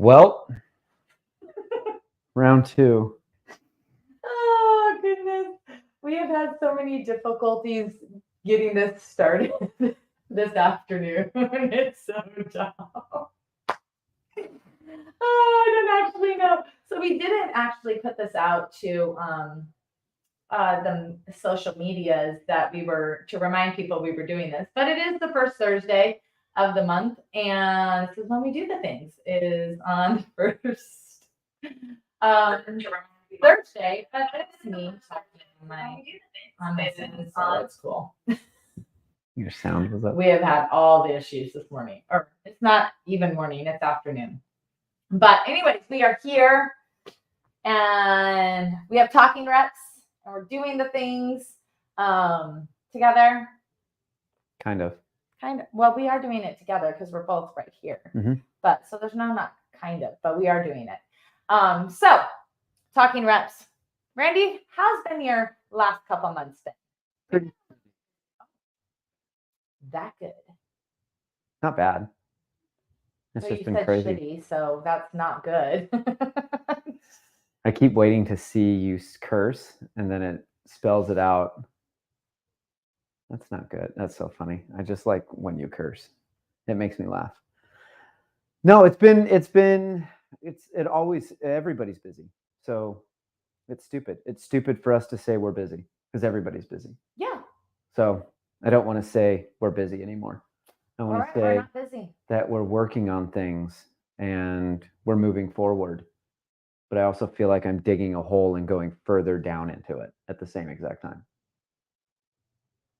Well, round two. Oh, goodness. We have had so many difficulties getting this started this afternoon. It's so tough. Oh, I don't actually know. So we didn't actually put this out to the social medias that we were to remind people we were doing this, but it is the first Thursday of the month, and this is when we do the things. It is on the first Thursday, but it's me talking on my Zoom, so it's cool. Your sound was up. We have had all the issues this morning, or it's not even morning, it's afternoon. But anyways, we are here and we have talking reps and we're doing the things together. Kind of. Well, we are doing it together because we're both right here. Mm-hmm. But so there's not kind of, but we are doing it. So talking reps. Randy, how's been your last couple months been? That good. Not bad. It's so just you been said crazy. Shitty, so that's not good. I keep waiting to see you curse, and then it spells it out. That's not good. That's so funny. I just like when you curse. It makes me laugh. No, everybody's busy. So it's stupid. It's stupid for us to say we're busy because everybody's busy. Yeah. So I don't want to say we're busy anymore. I want to say we're not busy. that we're working on things and we're moving forward. But I also feel like I'm digging a hole and going further down into it at the same exact time.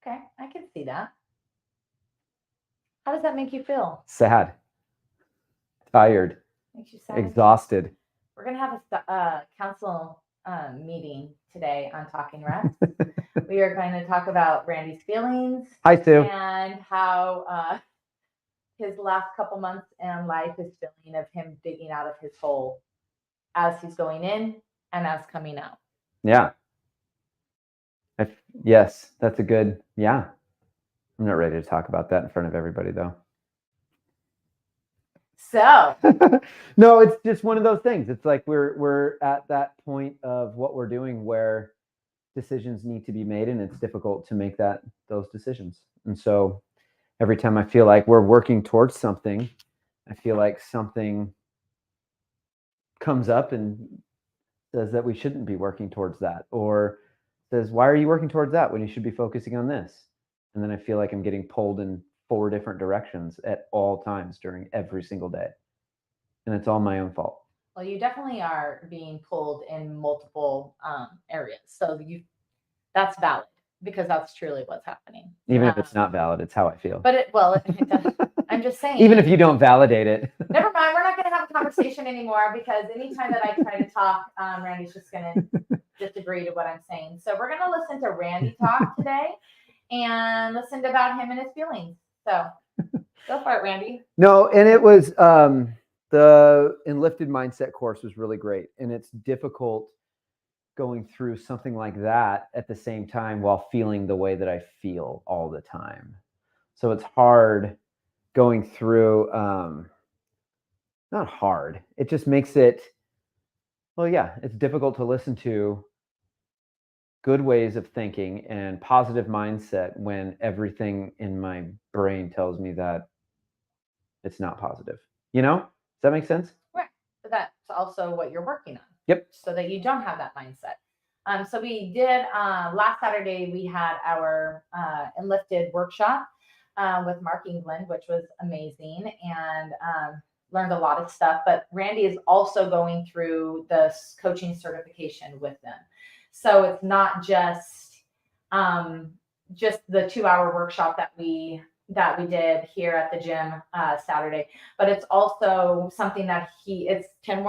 Okay, I can see that. How does that make you feel? Sad. Tired. Makes you sad? Exhausted. We're going to have a council meeting today on Talking Reps. We are going to talk about Randy's feelings. Hi, Sue. And how his last couple months in life is feeling of him digging out of his hole as he's going in and as coming out. Yeah. Yes, that's a good, yeah. I'm not ready to talk about that in front of everybody, though. So. No, it's just one of those things. It's like we're at that point of what we're doing where decisions need to be made, and it's difficult to make those decisions. And so every time I feel like we're working towards something, I feel like something comes up and says that we shouldn't be working towards that, or says, why are you working towards that when you should be focusing on this? And then I feel like I'm getting pulled in 4 different directions at all times during every single day. And it's all my own fault. Well, you definitely are being pulled in multiple areas. So that's valid because that's truly what's happening. Even if it's not valid, it's how I feel. But it does. I'm just saying. Even if you don't validate it. Never mind. We're not going to have a conversation anymore because anytime that I try to talk, Randy's just going to disagree to what I'm saying. So we're going to listen to Randy talk today and listen about him and his feelings. So go for it, Randy. No, and it was the Enlifted Mindset course was really great. And it's difficult going through something like that at the same time while feeling the way that I feel all the time. So it's hard going through, not hard. It just makes it, well, yeah, it's difficult to listen to good ways of thinking and positive mindset when everything in my brain tells me that it's not positive. You know? Does that make sense? Right. But that's also what you're working on. Yep. So that you don't have that mindset. So we did, last Saturday, we had our Enlifted workshop with Mark England, which was amazing, and learned a lot of stuff. But Randy is also going through the coaching certification with them. So it's not just the 2-hour workshop that we did here at the gym Saturday, but it's also something that it's 10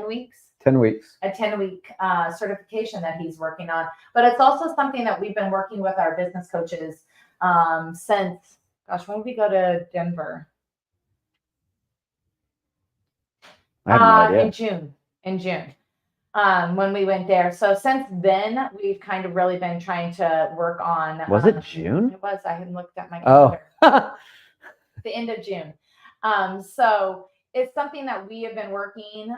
weeks. 10 weeks. A 10-week certification that he's working on. But it's also something that we've been working with our business coaches since, when did we go to Denver? I have no idea. In June. When we went there. So since then, we've kind of really been trying to work on. Was it June? It was. I hadn't looked at my calendar. The end of June. So it's something that we have been working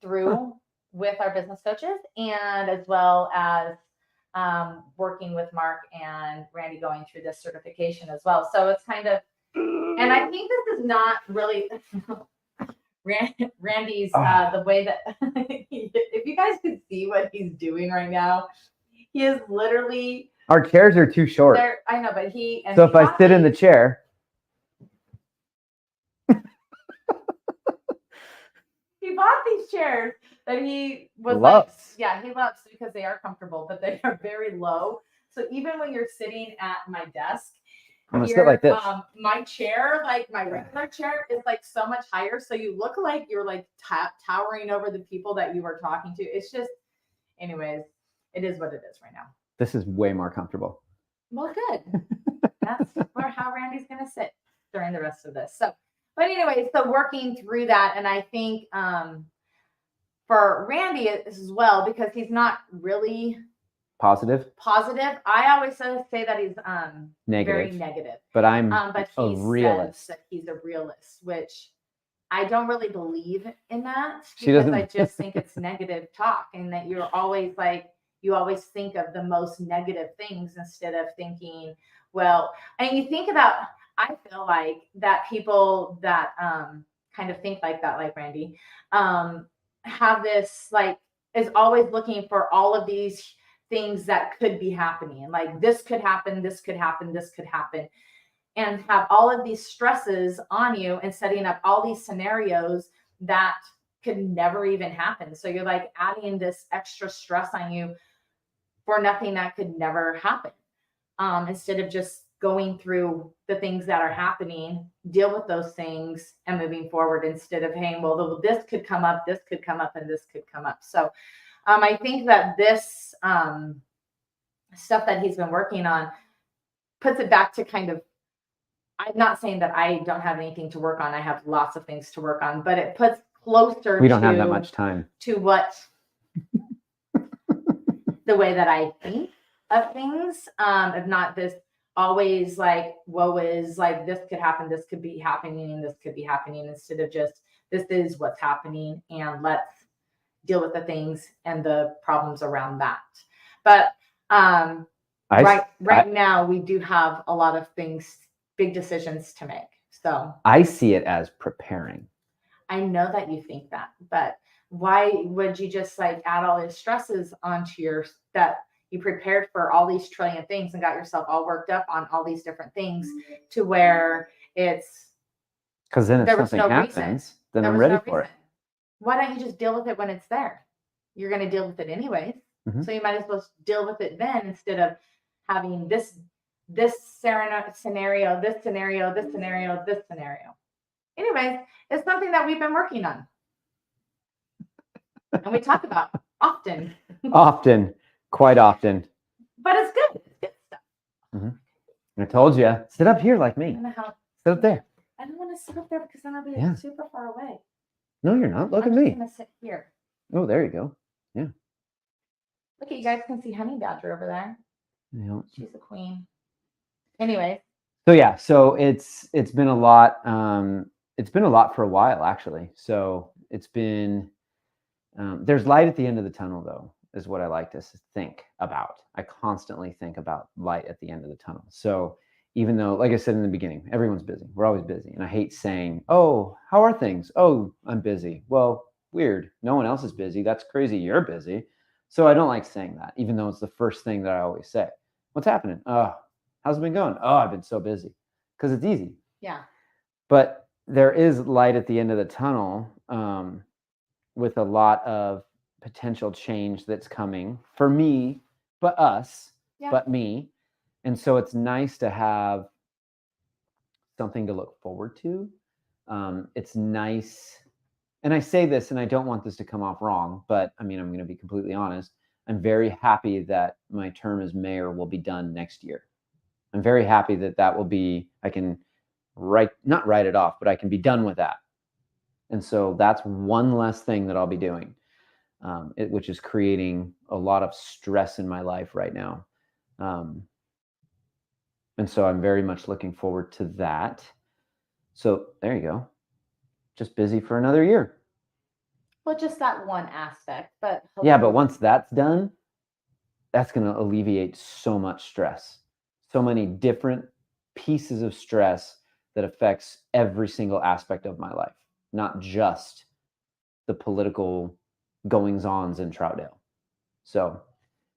through with our business coaches, and as well as working with Mark and Randy going through this certification as well. So it's kind of, and I think this is not really Randy's the way that if you guys could see what he's doing right now, he is literally. Our chairs are too short. I know, but he. And so if I sit in the chair. He bought these chairs that he was loves. he loves because they are comfortable, but they are very low. So even when you're sitting at my desk, I'm gonna sit like this. My chair, like my regular chair, is like so much higher. So you look like you're like towering over the people that you were talking to. It's just, anyways, it is what it is right now. This is way more comfortable. Well, good. That's how Randy's gonna sit during the rest of this. So. But anyway, so working through that, and I think for Randy as well, because he's not really positive. I always say that he's very negative. But I'm but a realist. That he's a realist, which I don't really believe in that. Because I just think it's negative talk, and that you're always you always think of the most negative things instead of thinking, well, and you think about. I feel like that people that kind of think like that, like Randy, have this is always looking for all of these things that could be happening. Like this could happen, this could happen, this could happen, and have all of these stresses on you and setting up all these scenarios that could never even happen. So you're like adding this extra stress on you for nothing that could never happen, instead of just going through the things that are happening, deal with those things and moving forward instead of, hey, well, this could come up, this could come up, and this could come up. So I think that this stuff that he's been working on puts it back to kind of, I'm not saying that I don't have anything to work on. I have lots of things to work on, but it puts closer we don't have that much time to what the way that I think of things, if not this always like, woe is like, this could happen, this could be happening, and this could be happening, instead of just, this is what's happening, and let's deal with the things and the problems around that. But right now we do have a lot of things, big decisions to make. So I see it as preparing. I know that you think that, but why would you just like add all these stresses onto that you prepared for all these trillion things and got yourself all worked up on all these different things to where it's, because then if something happens, then I'm ready for it. Why don't you just deal with it when it's there? You're going to deal with it anyways. Mm-hmm. So you might as well deal with it then, instead of having this scenario. Anyways, it's something that we've been working on. And we talk about often. Quite often. But it's good. It's good stuff. Mm-hmm. I told you, sit up here like me. Sit up there. I don't want to sit up there because then I'll be super far away. No, you're not. Look at me. I'm going to sit here. Oh, there you go. Yeah. Look, you guys can see Honey Badger over there. Yeah. She's a queen. Anyway. So yeah, so it's been a lot. It's been a lot for a while, actually. So it's been. There's light at the end of the tunnel, though, is what I like to think about. I constantly think about light at the end of the tunnel. So even though, like I said in the beginning, everyone's busy. We're always busy. And I hate saying, oh, how are things? Oh, I'm busy. Well, weird. No one else is busy. That's crazy. You're busy. So I don't like saying that, even though it's the first thing that I always say. What's happening? Oh, how's it been going? Oh, I've been so busy. Because it's easy. Yeah. But there is light at the end of the tunnel, with a lot of potential change that's coming for me, but us, but me. And so it's nice to have something to look forward to. It's nice. And I say this, and I don't want this to come off wrong, but I mean, I'm going to be completely honest. I'm very happy that my term as mayor will be done next year. I'm very happy that will be, I can not write it off, but I can be done with that. And so that's one less thing that I'll be doing, which is creating a lot of stress in my life right now. And so I'm very much looking forward to that. So there you go. just busy for another year. Well, just that one aspect, but Yeah, but hopefully- once that's done, that's going to alleviate so much stress, so many different pieces of stress that affects every single aspect of my life, not just the political goings-ons in Troutdale. So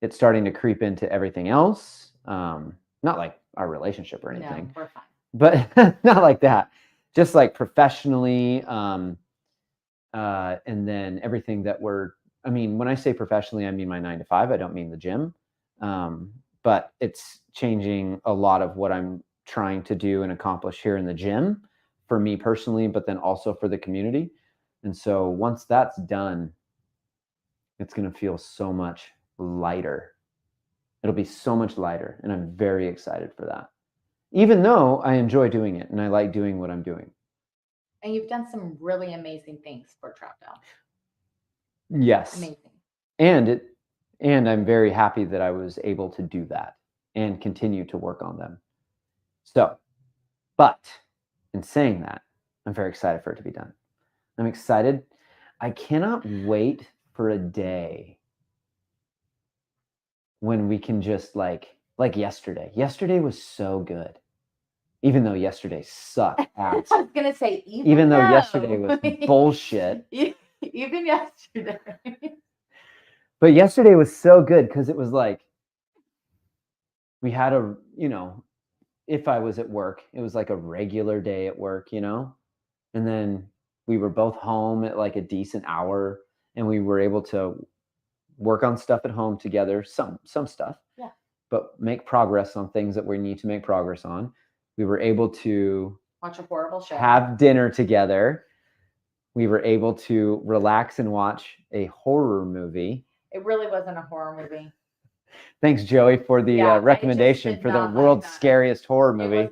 it's starting to creep into everything else. Not like our relationship or anything, no, we're fine. but not like that. Just like professionally, and then everything that I mean, when I say professionally, I mean my 9 to 5. I don't mean the gym. But it's changing a lot of what I'm trying to do and accomplish here in the gym for me personally, but then also for the community. And so once that's done, it's going to feel so much lighter. It'll be so much lighter. And I'm very excited for that. Even though I enjoy doing it and I like doing what I'm doing. And you've done some really amazing things for Troutdale. Yes. Amazing. And I'm very happy that I was able to do that and continue to work on them. So, but in saying that, I'm very excited for it to be done. I'm excited. I cannot wait for a day when we can just like yesterday. Yesterday was so good. Even though yesterday sucked ass. I was gonna say even though yesterday was bullshit. Even yesterday. But yesterday was so good because it was like we had if I was at work, it was like a regular day at work, and then we were both home at like a decent hour, and we were able to work on stuff at home together, some stuff, yeah, but make progress on things that we need to make progress on. We were able to watch a horrible show, have dinner together. We were able to relax and watch a horror movie. It really wasn't a horror movie. Thanks, Joey, for the recommendation for the world's scariest horror movie.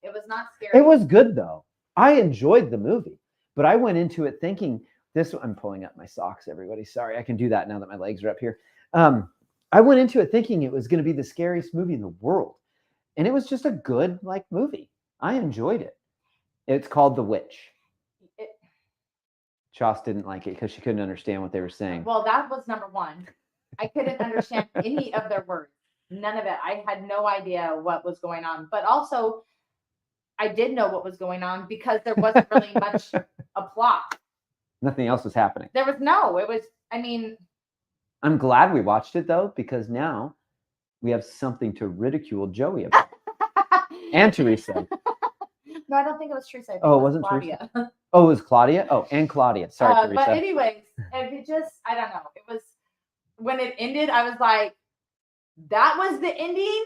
It was not scary. It was good, though. I enjoyed the movie, but I went into it thinking I'm pulling up my socks, everybody. Sorry, I can do that now that my legs are up here. I went into it thinking it was going to be the scariest movie in the world. And it was just a good movie. I enjoyed it. It's called The Witch. Joss didn't like it because she couldn't understand what they were saying. Well, that was number one. I couldn't understand any of their words. None of it. I had no idea what was going on. But also, I did know what was going on because there wasn't really much a plot. Nothing else was happening. I'm glad we watched it, though, because now we have something to ridicule Joey about. And Teresa. No, I don't think it was Teresa. Oh, it wasn't Claudia. Teresa? Oh, it was Claudia? Oh, and Claudia. Sorry, Teresa. But anyways, it just, I don't know. It was, when it ended, I was like, that was the ending?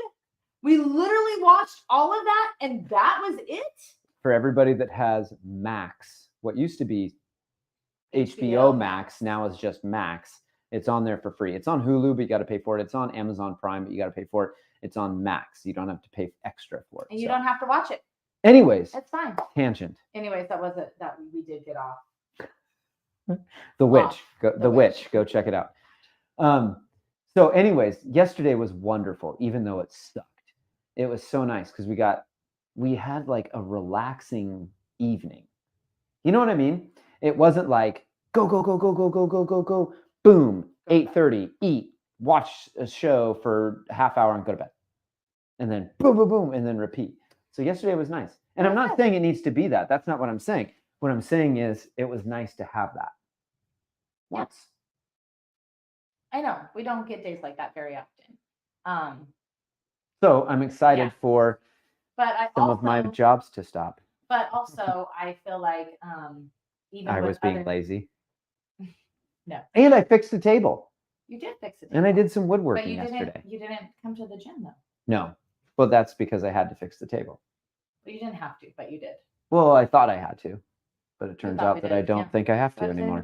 We literally watched all of that and that was it? For everybody that has Max, what used to be HBO Max, now is just Max. It's on there for free. It's on Hulu, but you got to pay for it. It's on Amazon Prime, but you got to pay for it. It's on Max. You don't have to pay extra for it. And you don't have to watch it. Anyways. It's fine. Tangent. Anyways, that was it. That we did get off. The Witch. The Witch. Go check it out. So anyways, yesterday was wonderful, even though it sucked. It was so nice because we had like a relaxing evening. You know what I mean? It wasn't like go, boom, 8:30, eat, watch a show for a half hour and go to bed. And then boom, and then repeat. So yesterday was nice. And I'm not saying it needs to be that. That's not what I'm saying. What I'm saying is it was nice to have that. Once. I know. We don't get days like that very often. So I'm excited for some of my jobs to stop. But also, I feel like even I was being lazy. No. And I fixed the table. You did fix the table. And I did some woodworking yesterday. You didn't come to the gym, though. No. Well, that's because I had to fix the table. Well, you didn't have to, but you did. Well, I thought I had to. But it turns out that I don't think I have to anymore.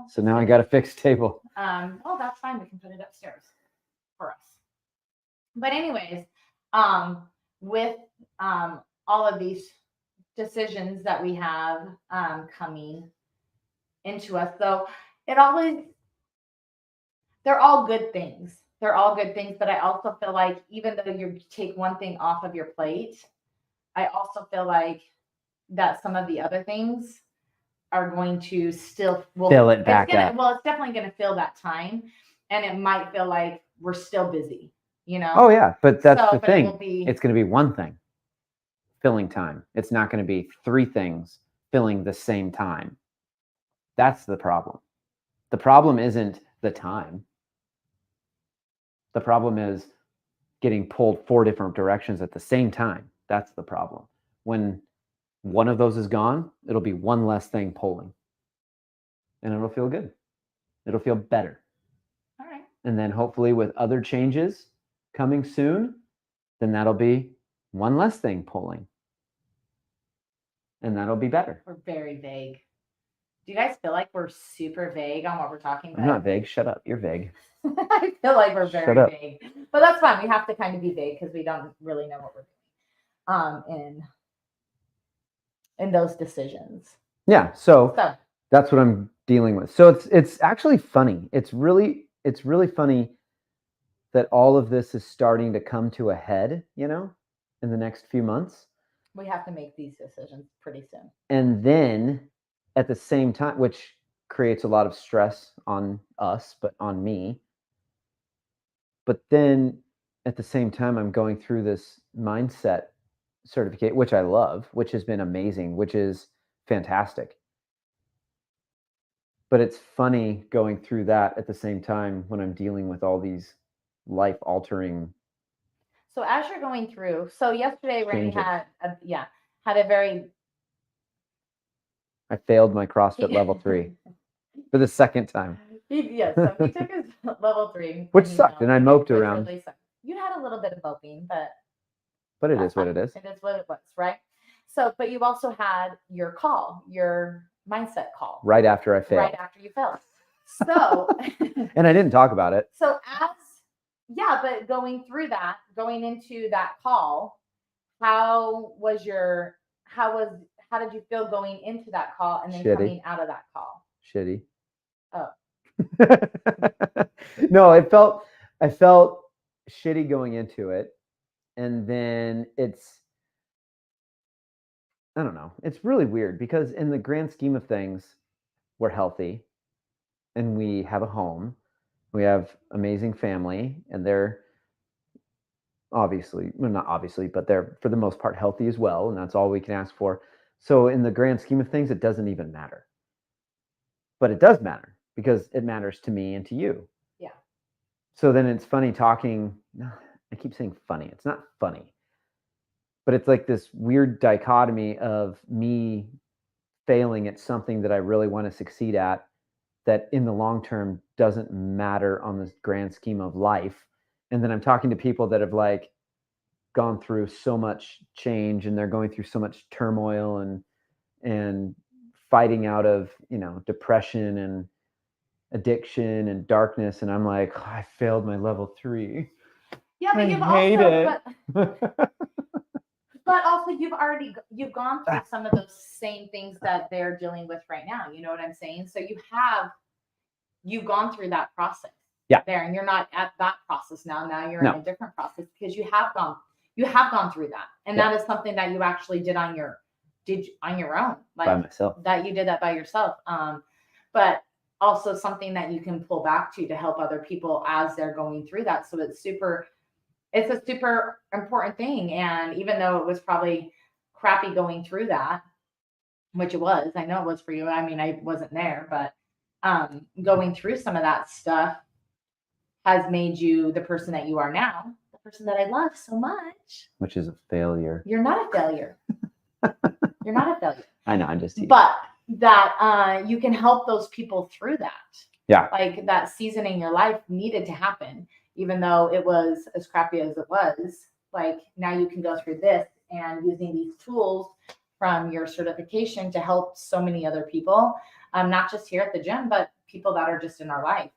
So now I got a fixed table. Oh, that's fine. We can put it upstairs for us. But anyways, with all of these decisions that we have coming into us, though, they're all good things. They're all good things, but I also feel like even though you take one thing off of your plate, I also feel like that some of the other things are going to still Fill it back up. Well, it's definitely going to fill that time, and it might feel like we're still busy, Oh yeah, but that's the But thing. it will be, It's going to be one thing, filling time. It's not going to be three things filling the same time. That's the problem. The problem isn't the time. The problem is getting pulled 4 different directions at the same time. That's the problem. When one of those is gone, it'll be one less thing pulling. And it'll feel good. It'll feel better. all right. And then hopefully with other changes coming soon, then that'll be one less thing pulling. And that'll be better. We're very vague. Do you guys feel like we're super vague on what we're talking about? I'm not vague. Shut up. You're vague. I feel like we're very vague. But that's fine. We have to kind of be vague because we don't really know what we're doing in those decisions. Yeah. So that's what I'm dealing with. So it's actually funny. It's really funny that all of this is starting to come to a head, in the next few months. We have to make these decisions pretty soon. And then at the same time, which creates a lot of stress on us, but on me. But then at the same time, I'm going through this mindset certificate, which I love, which has been amazing, which is fantastic. But it's funny going through that at the same time when I'm dealing with all these life-altering. So as you're going through, so yesterday Randy had a very. I failed my CrossFit level 3 for the second time. So he took his level 3, which sucked, and I moped around. Really sucked. You had a little bit of moping, but it is what it is. It is what it was, right? So, but you also had your mindset call right after I failed. Right after you failed. So, and I didn't talk about it. So but going into that call, how did you feel going into that call and then coming out of that call? Shitty. Oh. No, I felt shitty going into it. And then I don't know. It's really weird because in the grand scheme of things, we're healthy and we have a home. We have amazing family, and they're not obviously, but they're for the most part healthy as well. And that's all we can ask for. So in the grand scheme of things, it doesn't even matter. But it does matter because it matters to me and to you. Yeah. So then it's funny talking. I keep saying funny. It's not funny. But it's like this weird dichotomy of me failing at something that I really want to succeed at that in the long term doesn't matter on the grand scheme of life. And then I'm talking to people that have gone through so much change and they're going through so much turmoil and fighting out of, depression and addiction and darkness. And I'm like, I failed my level 3. Yeah, but you've hate it. But also you've gone through some of those same things that they're dealing with right now. You know what I'm saying? So you've gone through that process. Yeah. There, and you're not at that process now. Now you're in a different process because you have gone through that. And that is something that you actually did on your own. By myself. That you did that by yourself. But also something that you can pull back to help other people as they're going through that. So it's a super important thing. And even though it was probably crappy going through that, which it was, I know it was for you. I mean, I wasn't there, but going through some of that stuff has made you the person that you are now, the person that I love so much. Which is a failure. You're not a failure. You're not a failure. I know, I'm just teasing. But that you can help those people through that. Yeah. Like that season in your life needed to happen, even though it was as crappy as it was. Like now you can go through this and using these tools from your certification to help so many other people, not just here at the gym, but people that are just in our life.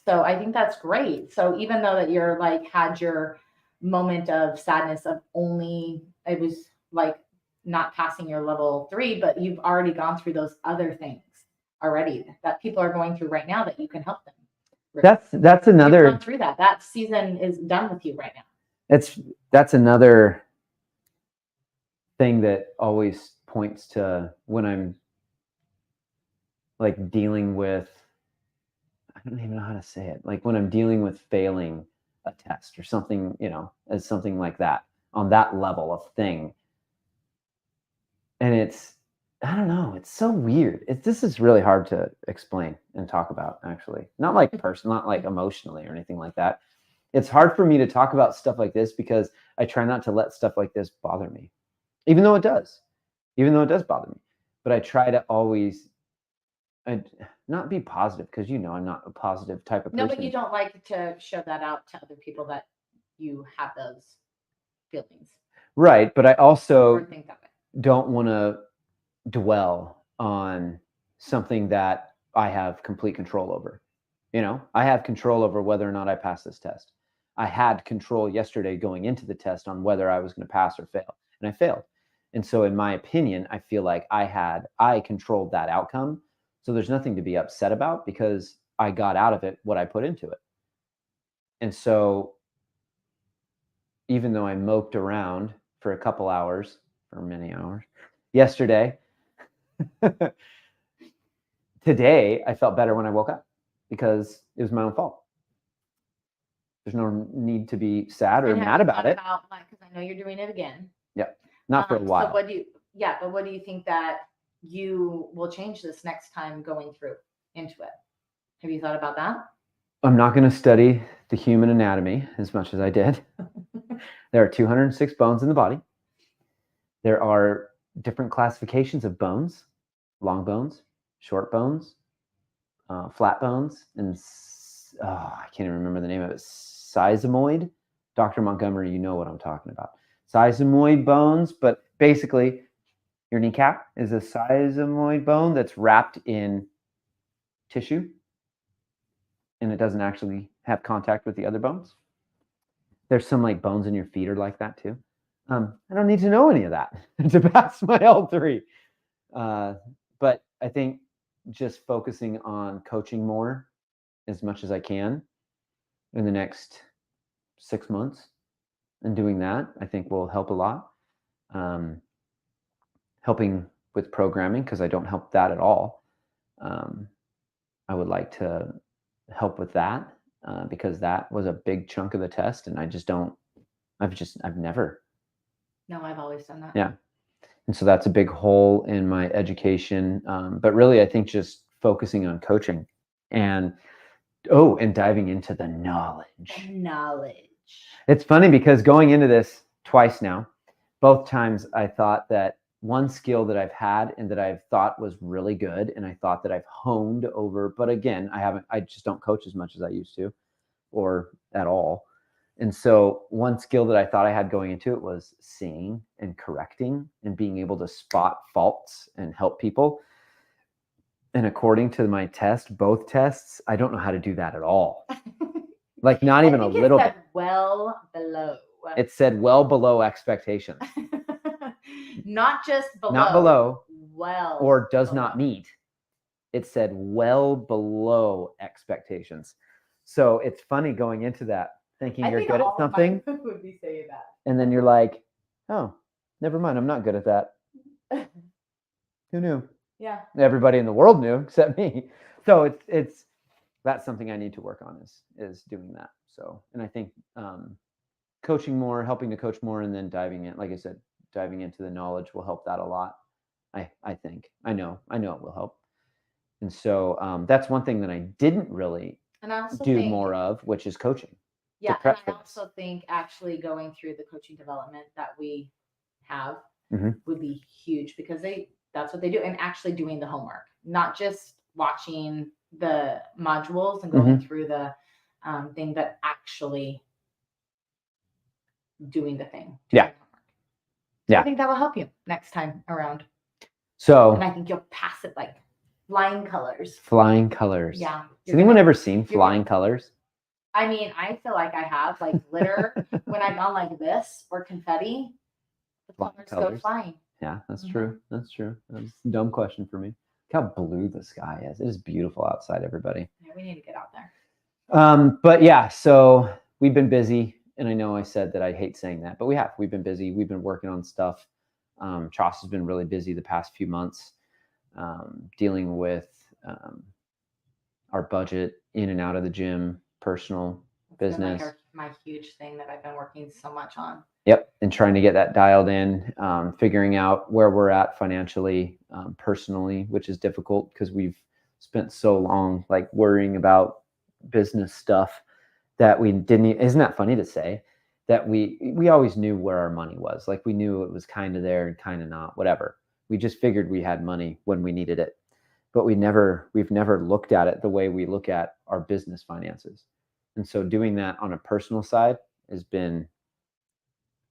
So I think that's great. So even though that you're had your moment of sadness of it was not passing your level 3, but you've already gone through those other things already that people are going through right now that you can help them. That's another. You've gone through that. That season is done with you right now. That's another thing that always points to when I'm like dealing with, I don't even know how to say it. Like when I'm dealing with failing a test or something, as something like that on that level of thing. And it's, I don't know, it's so weird. This is really hard to explain and talk about, actually. Not like personal, not like emotionally or anything like that. It's hard for me to talk about stuff like this because I try not to let stuff like this bother me, even though it does bother me. But I try to always not be positive because, I'm not a positive type of person. No, but you don't like to show that out to other people that you have those feelings. Right. But I also Or think of it. don't want to dwell on something that I have complete control over. I have control over whether or not I pass this test. I had control yesterday going into the test on whether I was going to pass or fail, and I failed. And so in my opinion, I feel like I controlled that outcome. So there's nothing to be upset about because I got out of it what I put into it. And so even though I moped around for a couple hours, for many hours yesterday, today I felt better when I woke up because it was my own fault. There's no need to be sad or mad about it. Because I know you're doing it again. Yeah, not for a while. So but what do you think that you will change this next time going through into it? Have you thought about that? I'm not going to study the human anatomy as much as I did. There are 206 bones in the body. There are different classifications of bones: long bones, short bones, flat bones, and I can't even remember the name of it. Sesamoid. Dr. Montgomery, you know what I'm talking about. Sesamoid bones, but basically your kneecap is a sesamoid bone that's wrapped in tissue, and it doesn't actually have contact with the other bones. There's some like bones in your feet are like that too. I don't need to know any of that to pass my L3. But I think just focusing on coaching more as much as I can in the next 6 months and doing that, I think will help a lot. Helping with programming, because I don't help that at all. I would like to help with that because that was a big chunk of the test, and I've never. No, I've always done that. Yeah. And so that's a big hole in my education. But really, I think just focusing on coaching and diving into the knowledge. It's funny because going into this twice now, both times I thought that one skill that I've had and that I've thought was really good and I thought that I've honed over, but again, I just don't coach as much as I used to or at all. And so one skill that I thought I had going into it was seeing and correcting and being able to spot faults and help people. And according to my test, both tests, I don't know how to do that at all. Like not even a little bit. Well below. It said well below expectations. Not just below. Not below. Well. Or does below. not meet. It said well below expectations. So it's funny going into that thinking you're good at something. Would be saying that. And then you're like, oh, never mind. I'm not good at that. Who knew? Yeah. Everybody in the world knew except me. So that's something I need to work on is doing that. So, and I think coaching more, helping to coach more, and then diving into the knowledge will help that a lot. I think. I know it will help. And so that's one thing that I didn't really do more of, which is coaching. Yeah, and I also think actually going through the coaching development that we have would be huge because that's what they do, and actually doing the homework, not just watching the modules and going through the thing, but actually doing the thing. Yeah. So I think that will help you next time around. So, and I think you'll pass it like flying colors. Flying colors. Yeah. Has anyone ever seen flying colors? I mean, I feel like I have like glitter when I've gone like this or confetti. The colors go flying. Yeah, that's true. That's true. That's a dumb question for me. Look how blue the sky is. It is beautiful outside, everybody. Yeah, we need to get out there. But yeah, so we've been busy. And I know I said that I hate saying that, but we've been busy. We've been working on stuff. Choss has been really busy the past few months, dealing with our budget in and out of the gym, personal It's been, business. my huge thing that I've been working so much on. Yep. And trying to get that dialed in, figuring out where we're at financially, personally, which is difficult because we've spent so long like worrying about business stuff that we didn't, isn't that funny to say that we always knew where our money was. Like we knew it was kind of there and kind of not, whatever. We just figured we had money when we needed it, but we've never looked at it the way we look at our business finances. And so doing that on a personal side has been,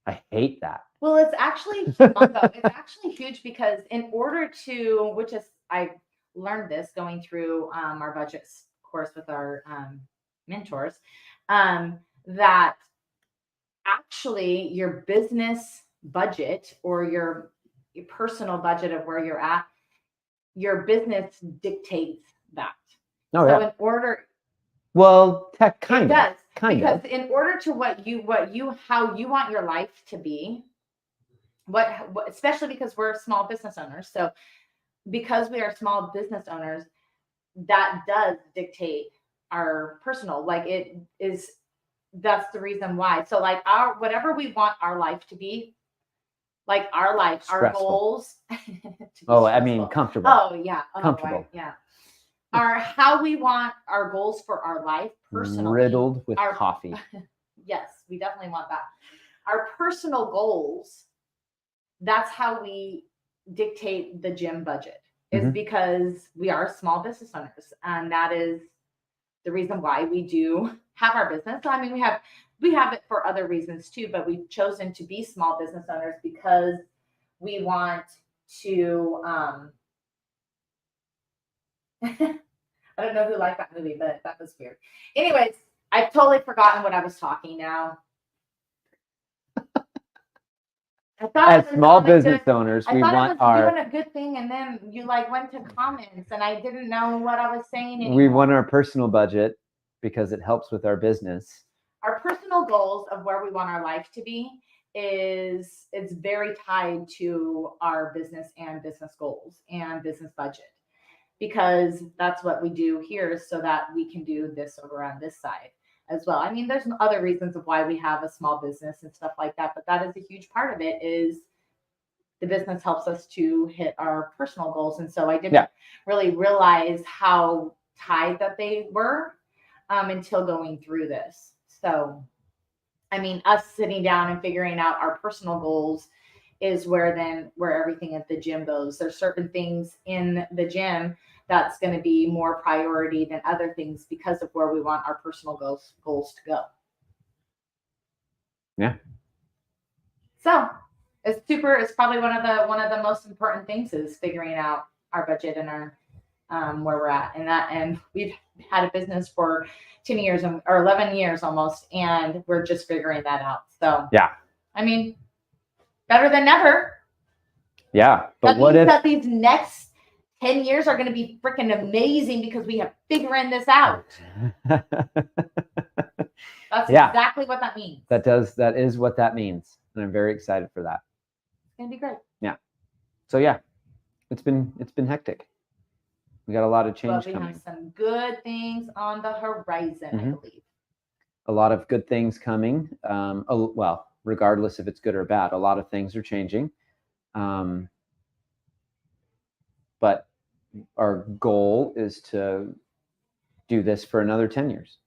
I hate that. Well, it's actually it's actually huge because in order to, which is I learned this going through our budget course with our mentors, that actually your business budget or your personal budget of where you're at, your business dictates that. Oh, So yeah. in order, Well, it kind does. of. Because in order to how you want your life to be, what especially because we're small business owners. So because we are small business owners, that does dictate our personal, like it is, that's the reason why. So like our, whatever we want our life to be, like our life, our Stressful. goals. Oh, I mean, comfortable. Oh yeah. Oh, Comfortable. right, yeah. Our, how we want our goals for our life personally. Riddled with our, coffee. Yes, we definitely want that. Our personal goals, that's how we dictate the gym budget, is because we are small business owners. And that is the reason why we do have our business. I mean, we have it for other reasons too, but we've chosen to be small business owners because we want to, I don't know who liked that movie, but that was weird. Anyways, I've totally forgotten what I was talking now. I thought As small business owners, we want our doing a good thing, and then you like went to comments, and I didn't know what I was saying anymore. We want our personal budget because it helps with our business. Our personal goals of where we want our life to be is, it's very tied to our business and business goals and business budget, because that's what we do here so that we can do this over on this side as well. I mean, there's other reasons of why we have a small business and stuff like that, but that is a huge part of it, is the business helps us to hit our personal goals. And so I didn't really realize how tied that they were until going through this. So, I mean, us sitting down and figuring out our personal goals is where everything at the gym goes. There's certain things in the gym that's going to be more priority than other things because of where we want our personal goals to go. Yeah. So it's probably one of the most important things is figuring out our budget and our where we're at, and we've had a business for 10 years or 11 years almost, and we're just figuring that out. So yeah, I mean, better than never. Yeah, but what if that these next 10 years are going to be freaking amazing because we have figuring this out? That's exactly what that means. That is what that means, and I'm very excited for that. It's gonna be great. Yeah. So yeah, it's been hectic. We got a lot of change coming. We have some good things on the horizon, I believe. A lot of good things coming. Well, regardless if it's good or bad, a lot of things are changing. But our goal is to do this for another 10 years.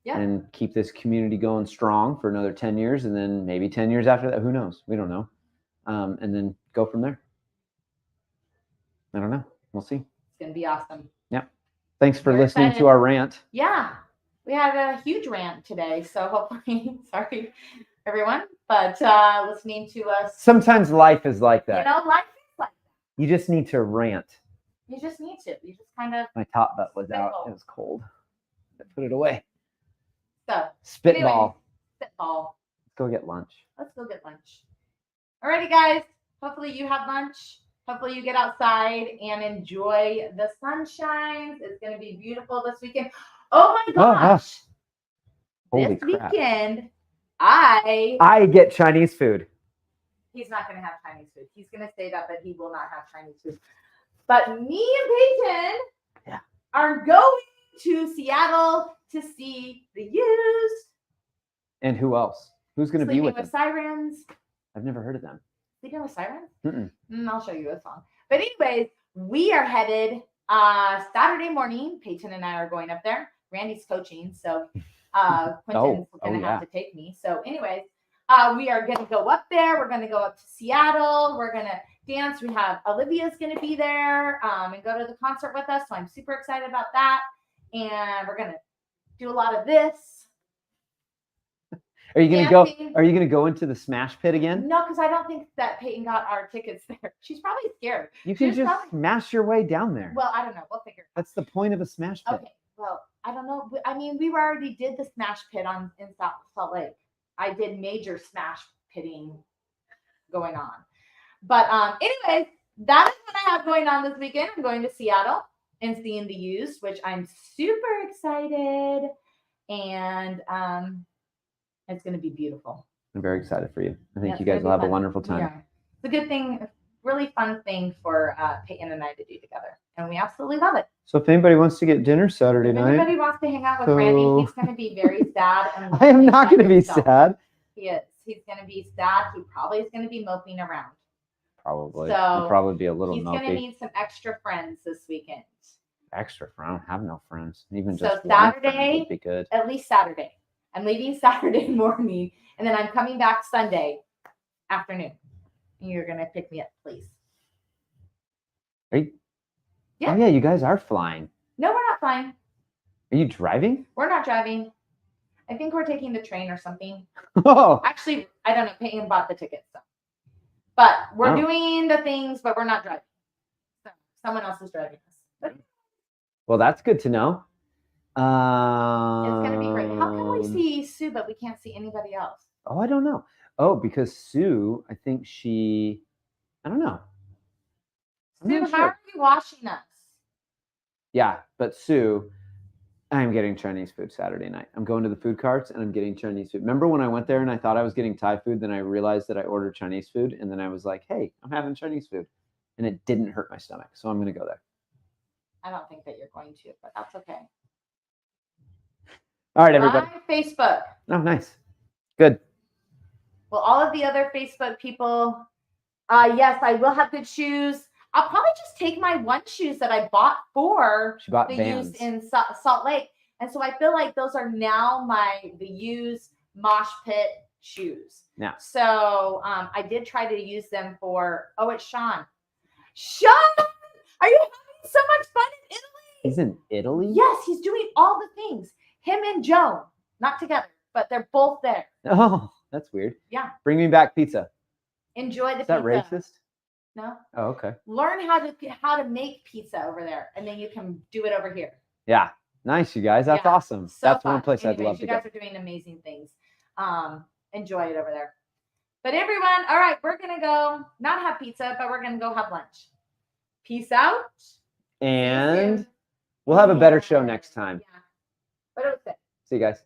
Yeah. And keep this community going strong for another 10 years. And then maybe 10 years after that, who knows? We don't know. And then go from there. I don't know. We'll see. It's going to be awesome. Yeah. Thanks for listening to our rant. Yeah. We had a huge rant today. So hopefully, sorry, everyone, but listening to us. Sometimes life is like that. You know, life is like that. You just need to rant. You just need to. You just kind of. My top butt was out. It was cold. I put it away. So. Spitball. Anyway, spitball. Let's go get lunch. Let's go get lunch. Alrighty, guys. Hopefully you have lunch. Hopefully you get outside and enjoy the sunshine. It's going to be beautiful this weekend. Oh my gosh. Holy this crap. Weekend, I get Chinese food. he's not going to have Chinese food. He's going to say that he will not have Chinese food. But me and Peyton are going to Seattle to see the Used. And who else? Who's going to be with them? Sirens. I've never heard of them. Sleeping with Sirens? Mm-mm. I'll show you a song. But anyways, we are headed Saturday morning. Peyton and I are going up there. Randy's coaching, so Quentin's going to have to take me. So anyways, we are going to go up there. We're going to go up to Seattle. We're going to dance. We have Olivia's going to be there and go to the concert with us. So I'm super excited about that. And we're going to do a lot of this. Are you going to go? Are you going to go into the Smash Pit again? No, because I don't think that Peyton got our tickets there. She's probably scared. You can just smash your way down there. Well, I don't know. We'll figure it out. That's the point of a Smash Pit. Okay. Well, I don't know. I mean, we already did the Smash Pit in Salt Lake. I did major Smash pitting going on. But anyways, that is what I have going on this weekend. I'm going to Seattle and seeing the Used, which I'm super excited. And it's going to be beautiful. I'm very excited for you. I think you guys will have a wonderful time. Yeah. It's a good thing, really fun thing for Peyton and I to do together. And we absolutely love it. So if anybody wants to get dinner Saturday night. If anybody wants to hang out with Randy, he's going to be very sad. And I am not going to be sad. He is. He's going to be sad. He probably is going to be moping around. Probably. So I'll probably be a little he's mopey. going to need some extra friends this weekend. Extra friends? I don't have no friends. Even So just Saturday would be good. At least Saturday. I'm leaving Saturday morning, and then I'm coming back Sunday afternoon. And you're going to pick me up, please. Are you? Yeah. Oh, yeah, you guys are flying. No, we're not flying. Are you driving? We're not driving. I think we're taking the train or something. Oh. Actually, I don't know. Peyton bought the tickets. So. But we're doing the things, but we're not driving. So someone else is driving us. Well, that's good to know. It's going to be great. How can we see Sue, but we can't see anybody else? Oh, I don't know. Oh, because Sue, I think I don't know. Sue, how are you washing us? Yeah, but Sue, I'm getting Chinese food Saturday night. I'm going to the food carts and I'm getting Chinese food. Remember when I went there and I thought I was getting Thai food, then I realized that I ordered Chinese food, and then I was like, hey, I'm having Chinese food. And it didn't hurt my stomach, so I'm going to go there. I don't think that you're going to, but that's okay. All right, everybody. Live Facebook. Oh, nice. Good. Well, all of the other Facebook people, yes, I will have good shoes. I'll probably just take my one shoes that I bought for the Vans. Used in Salt Lake. And so I feel like those are now the Used Mosh Pit shoes. Yeah. So I did try to use them for, it's Sean. Sean, are you having so much fun in Italy? He's in Italy? Yes, he's doing all the things. Him and Joan, not together, but they're both there. Oh, that's weird. Yeah. Bring me back pizza. Enjoy the pizza. Is that racist? No. Oh, okay. Learn how to make pizza over there, and then you can do it over here. Yeah. Nice, you guys. That's awesome. So that's fun. one place I'd love to You go. guys are doing amazing things. Enjoy it over there. But everyone, all right, we're gonna go not have pizza, but we're gonna go have lunch. Peace out. And we'll have a better show next time. Yeah. What do we say? See you guys.